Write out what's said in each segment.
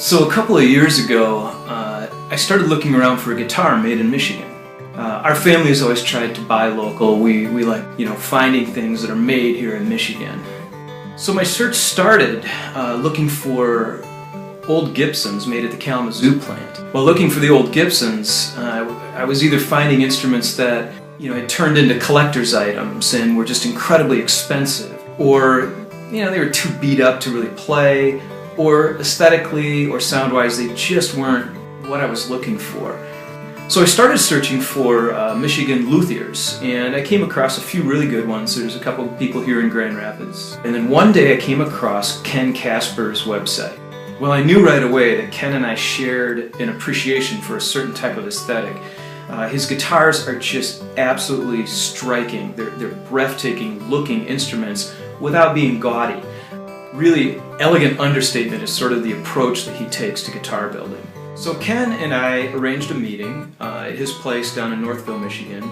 So a couple of years ago, I started looking around for a guitar made in Michigan. Our family has always tried to buy local. We like, finding things that are made here in Michigan. So my search started looking for old Gibsons made at the Kalamazoo plant. While looking for the old Gibsons, I was either finding instruments that had turned into collector's items and were just incredibly expensive, or they were too beat up to really play, or aesthetically or sound-wise they just weren't what I was looking for. So I started searching for Michigan luthiers, and I came across a few really good ones. There's a couple of people here in Grand Rapids. And then one day I came across Ken Casper's website. Well, I knew right away that Ken and I shared an appreciation for a certain type of aesthetic. His guitars are just absolutely striking. They're breathtaking looking instruments without being gaudy. Really elegant understatement is sort of the approach that he takes to guitar building. So Ken and I arranged a meeting at his place down in Northville, Michigan,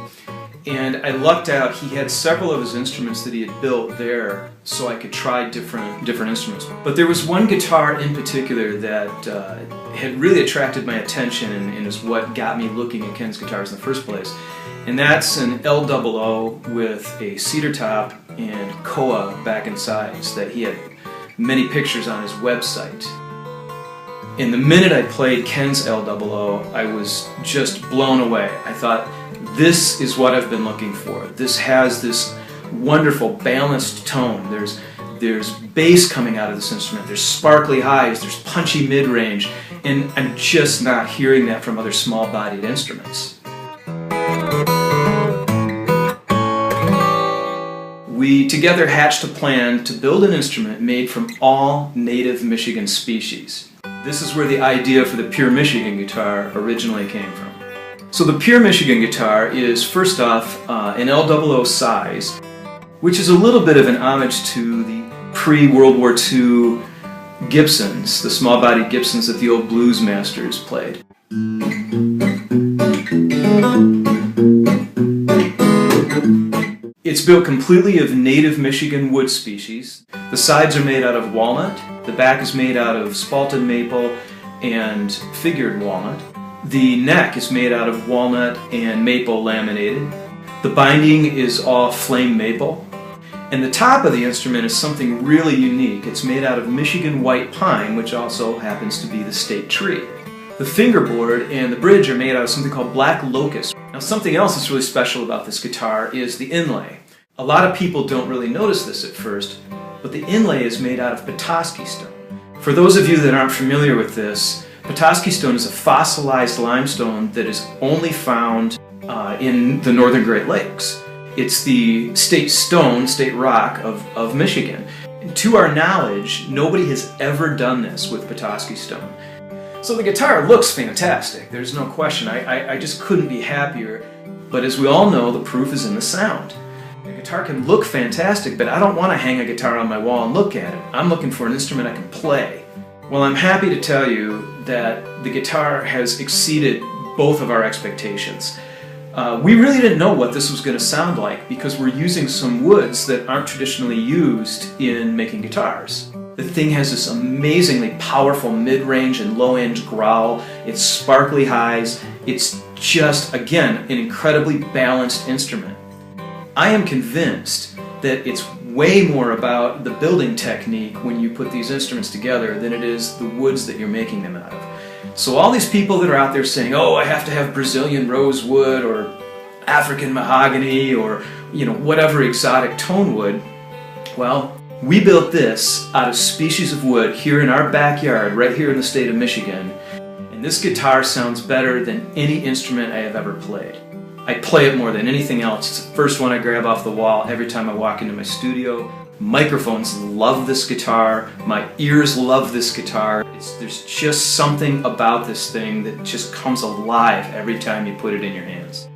and I lucked out. He had several of his instruments that he had built there so I could try different instruments. But there was one guitar in particular that had really attracted my attention and is what got me looking at Ken's guitars in the first place. And that's an L00 with a cedar top and koa back and sides that he had many pictures on his website. And the minute I played Ken's L00, I was just blown away. I thought, this is what I've been looking for. This has this wonderful balanced tone. There's bass coming out of this instrument. There's sparkly highs, there's punchy mid-range, and I'm just not hearing that from other small-bodied instruments. We together hatched a plan to build an instrument made from all native Michigan species. This is where the idea for the Pure Michigan guitar originally came from. So the Pure Michigan guitar is, first off, an L00 size, which is a little bit of an homage to the pre-World War II Gibsons, the small-bodied Gibsons that the old blues masters played. It's built completely of native Michigan wood species. The sides are made out of walnut, the back is made out of spalted maple and figured walnut. The neck is made out of walnut and maple laminated. The binding is all flame maple. And the top of the instrument is something really unique. It's made out of Michigan white pine, which also happens to be the state tree. The fingerboard and the bridge are made out of something called black locust. Now, something else that's really special about this guitar is the inlay. A lot of people don't really notice this at first, but the inlay is made out of Petoskey stone. For those of you that aren't familiar with this, Petoskey stone is a fossilized limestone that is only found in the northern Great Lakes. It's the state stone, state rock of Michigan. And to our knowledge, nobody has ever done this with Petoskey stone. So the guitar looks fantastic, there's no question. I just couldn't be happier. But as we all know, the proof is in the sound. The guitar can look fantastic, but I don't want to hang a guitar on my wall and look at it. I'm looking for an instrument I can play. Well, I'm happy to tell you that the guitar has exceeded both of our expectations. We really didn't know what this was going to sound like because we're using some woods that aren't traditionally used in making guitars. The thing has this amazingly powerful mid-range and low-end growl. It's sparkly highs. It's just, again, an incredibly balanced instrument. I am convinced that it's way more about the building technique when you put these instruments together than it is the woods that you're making them out of. So all these people that are out there saying, oh, I have to have Brazilian rosewood or African mahogany or whatever exotic tone wood, well, we built this out of species of wood here in our backyard, right here in the state of Michigan, and this guitar sounds better than any instrument I have ever played. I play it more than anything else. It's the first one I grab off the wall every time I walk into my studio. Microphones love this guitar. My ears love this guitar. There's just something about this thing that just comes alive every time you put it in your hands.